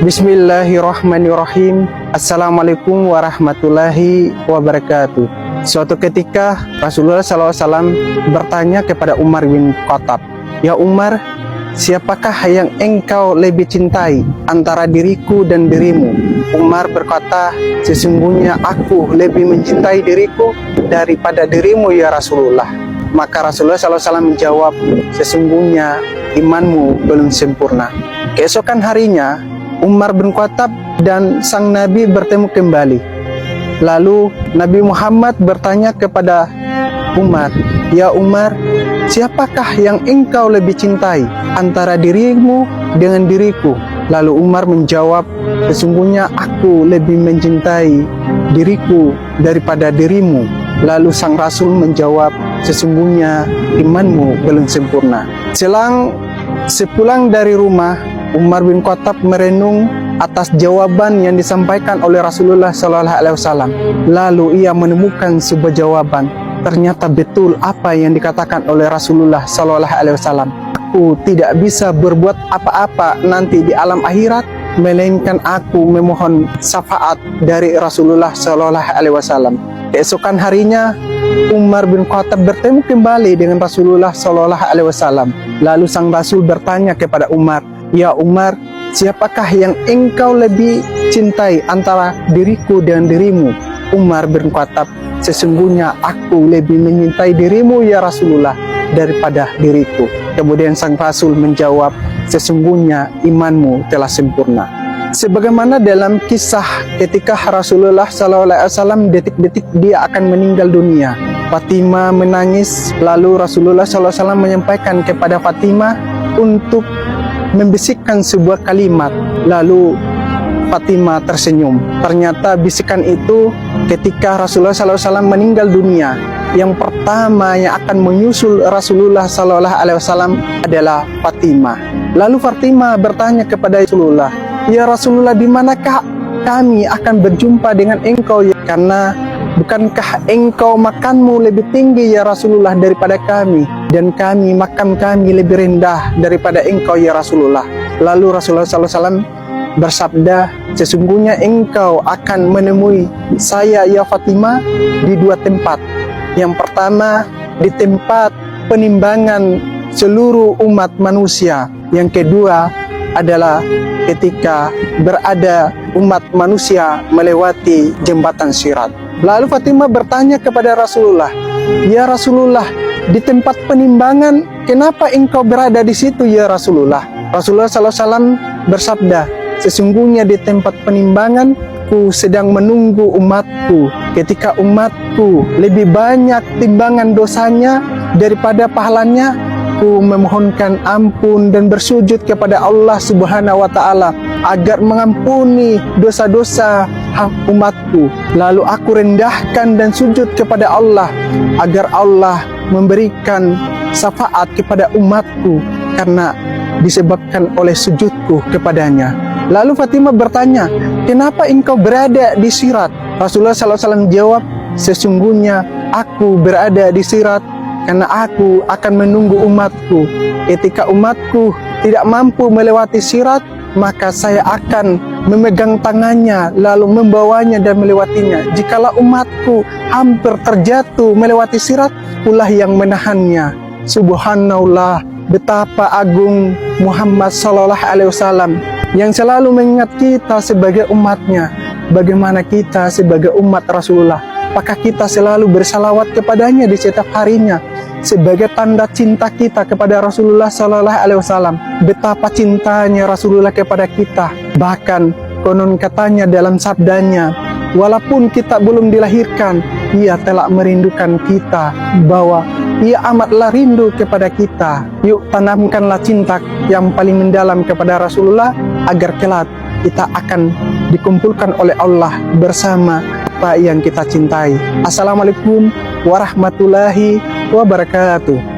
Bismillahirrahmanirrahim. Assalamualaikum warahmatullahi wabarakatuh. Suatu ketika Rasulullah SAW bertanya kepada Umar bin Khattab, "Ya Umar, siapakah yang engkau lebih cintai antara diriku dan dirimu?" Umar berkata, "Sesungguhnya aku lebih mencintai diriku daripada dirimu ya Rasulullah." Maka Rasulullah SAW menjawab, "Sesungguhnya imanmu belum sempurna." Keesokan harinya, Umar bin Khattab dan sang Nabi bertemu kembali. Lalu Nabi Muhammad bertanya kepada Umar, "Ya Umar, siapakah yang engkau lebih cintai antara dirimu dengan diriku?" Lalu Umar menjawab, "Sesungguhnya aku lebih mencintai diriku daripada dirimu." Lalu sang Rasul menjawab, "Sesungguhnya imanmu belum sempurna." Sepulang dari rumah, Umar bin Khattab merenung atas jawaban yang disampaikan oleh Rasulullah SAW. Lalu ia menemukan sebuah jawaban. Ternyata betul apa yang dikatakan oleh Rasulullah SAW. "Aku tidak bisa berbuat apa-apa nanti di alam akhirat, melainkan aku memohon syafaat dari Rasulullah SAW." Keesokan harinya, Umar bin Khattab bertemu kembali dengan Rasulullah SAW. Lalu sang Rasul bertanya kepada Umar, "Ya Umar, siapakah yang engkau lebih cintai antara diriku dan dirimu?" Umar bin Khattab, "Sesungguhnya aku lebih mencintai dirimu ya Rasulullah daripada diriku." Kemudian sang Rasul menjawab, "Sesungguhnya imanmu telah sempurna." Sebagaimana dalam kisah ketika Rasulullah SAW detik-detik dia akan meninggal dunia, Fatimah menangis. Lalu Rasulullah SAW menyampaikan kepada Fatimah untuk membisikkan sebuah kalimat. Lalu Fatimah tersenyum. Ternyata bisikan itu ketika Rasulullah SAW meninggal dunia, yang pertama yang akan menyusul Rasulullah SAW adalah Fatimah. Lalu Fatimah bertanya kepada Rasulullah, "Ya Rasulullah, di manakah kami akan berjumpa dengan engkau ya? Karena bukankah engkau makammu lebih tinggi ya Rasulullah daripada kami, dan kami makam kami lebih rendah daripada engkau ya Rasulullah." Lalu Rasulullah SAW bersabda, "Sesungguhnya engkau akan menemui saya ya Fatimah di dua tempat. Yang pertama di tempat penimbangan seluruh umat manusia. Yang kedua adalah ketika berada umat manusia melewati jembatan Sirat." Lalu Fatimah bertanya kepada Rasulullah, "Ya Rasulullah, di tempat penimbangan, kenapa engkau berada di situ ya Rasulullah?" Rasulullah SAW bersabda, "Sesungguhnya di tempat penimbangan, ku sedang menunggu umatku. Ketika umatku lebih banyak timbangan dosanya daripada pahalanya, ku memohonkan ampun dan bersujud kepada Allah Subhanahu wa Ta'ala agar mengampuni dosa-dosa umatku. Lalu aku rendahkan dan sujud kepada Allah agar Allah memberikan syafaat kepada umatku karena disebabkan oleh sujudku kepadanya." Lalu Fatimah bertanya, "Kenapa engkau berada di Sirat?" Rasulullah SAW jawab, "Sesungguhnya aku berada di Sirat karena aku akan menunggu umatku. Ketika umatku tidak mampu melewati Sirat, maka saya akan memegang tangannya lalu membawanya dan melewatinya. Jikalau umatku hampir terjatuh melewati Sirat, kulah yang menahannya." Subhanallah, betapa agung Muhammad SAW yang selalu mengingat kita sebagai umatnya. Bagaimana kita sebagai umat Rasulullah, apakah kita selalu bersalawat kepadanya di setiap harinya sebagai tanda cinta kita kepada Rasulullah SAW? Betapa cintanya Rasulullah kepada kita. Bahkan konon katanya dalam sabdanya, walaupun kita belum dilahirkan, ia telah merindukan kita, bahwa ia amatlah rindu kepada kita. Yuk tanamkanlah cinta yang paling mendalam kepada Rasulullah agar kelak kita akan dikumpulkan oleh Allah bersama apa yang kita cintai. Assalamualaikum warahmatullahi wabarakatuh.